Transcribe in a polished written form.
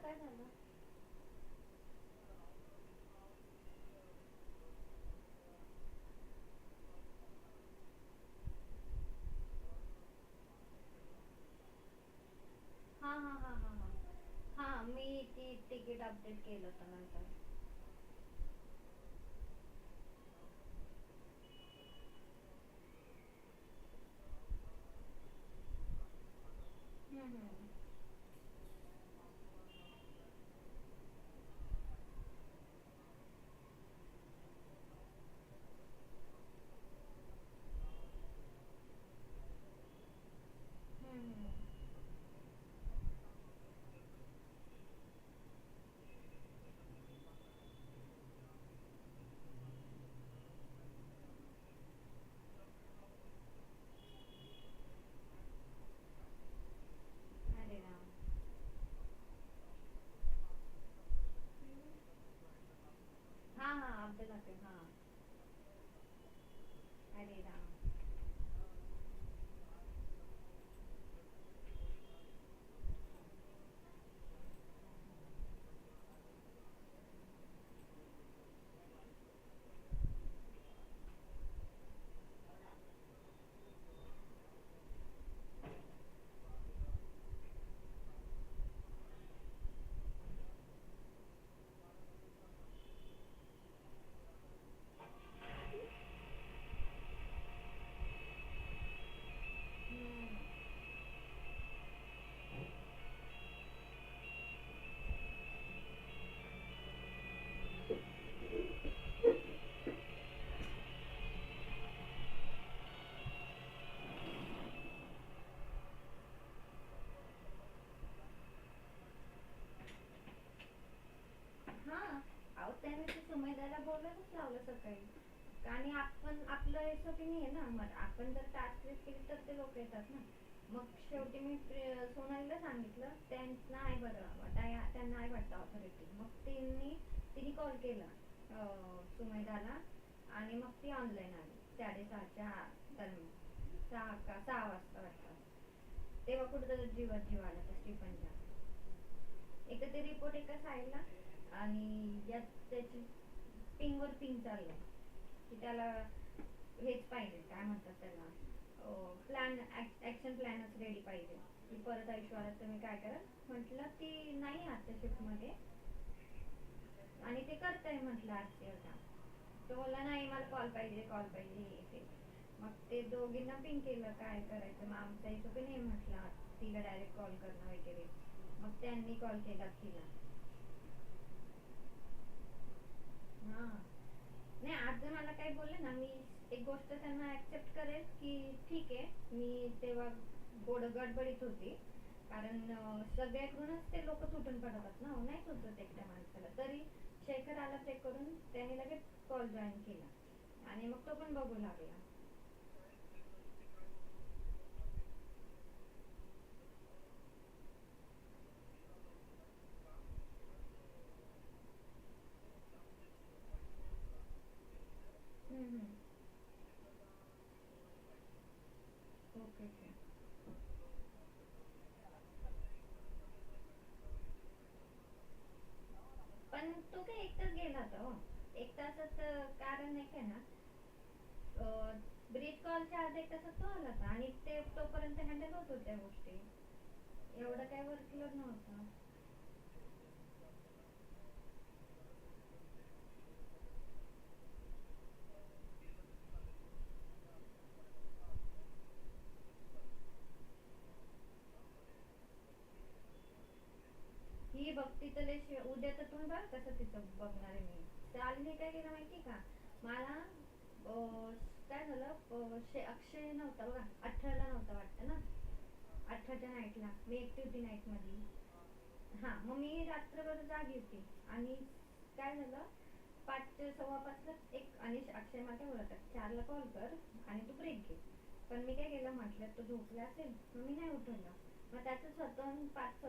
काय झालं? हा हा हा हा हा. हा मी ती तिकीट अपडेट केलं होतं नंतर. हम्म. हम्म. अरे राम. हा हा अब्दुल हकीम हा. अरे राम. हम्म. हा. अहो त्याने ते सुमेधाला बोलायलाच लावलं सकाळी. आणि आपण आपलं एसओपी नाही आहे ना, मग आपण जर टास्क केली तर ते लोक येतात ना. मग शेवटी मी सोनालीला सांगितलं, त्यांना आहे बरं त्यांना आहे वाटतं ऑथॉरिटी. मग तिने कॉल केला सुमेधाला. आणि मग ती ऑनलाईन आली 6:30च्या दरम्यान. 6 वाजता वाटतं. तेव्हा कुठं जीवात जीव आला त्या स्टीफनच्या. एक तर ते रिपोर्ट एका साईडला, आणि यात त्याची पिंगवर पिंग चाललंय की त्याला हेच पाहिजे, काय म्हणतात त्याला, प्लॅन, ऍक्शन प्लॅनच रेडी पाहिजे. की परत आयुष्यात तुम्ही काय करा. म्हटलं ती नाही आजच्या शिफ्ट मध्ये, आणि ते करताय म्हटलं आजच्या काम. तो बोलला नाही मला कॉल पाहिजे, कॉल पाहिजे, हे ते. मग ते दोघींना पिंग केलं काय करायचं. मग आमचा इथं पण नाही म्हटलं तिला डायरेक्ट कॉल करणं वगैरे. मग त्यांनी कॉल केला तिला. हा. नाही आज जर मला काही बोलले ना, मी एक गोष्ट त्यांना ऍक्सेप्ट करेल की ठीक आहे, मी तेव्हा गडबडीत होती. कारण सगळ्याकडूनच ते लोक तुटून पडतात ना, नाही सुचत एकट्या माणसाला तरी. शेखर आला चेक करून, त्याने लगेच कॉल जॉईन केला. आणि मग तो पण बघू लागला. हम्म. Okay okay. पण तो काय एकटाच गेला होता हो. एक तासाचं कारण आहे काय ना, ब्रीज कॉलच्या आधी एक तासात तो आला होता, आणि ते तोपर्यंत हँडल होत होत्या गोष्टी. एवढं काय वर्कलोड नव्हतं. ही बघती तर उद्या तर तुम्ही बघ कसं तिचं बघणार आहे मी. शालिनी काय केलं माहिती का मला, काय झालं, अक्षय नव्हता बघा, 18ला नव्हता वाटतं ना. 18च्या नाईटला मी एकटी होती नाईट मध्ये. हा मग मी रात्रभर जागी होती. आणि काय झालं, 5, 5:15 एक, आणि अक्षय मला काय बोलत 4ला कॉल कर आणि तू ब्रेक घे. पण मी काय केलं, म्हटलं तो झोपला असेल, मग मी नाही उठवलं. मग त्याचं स्वतःहून 5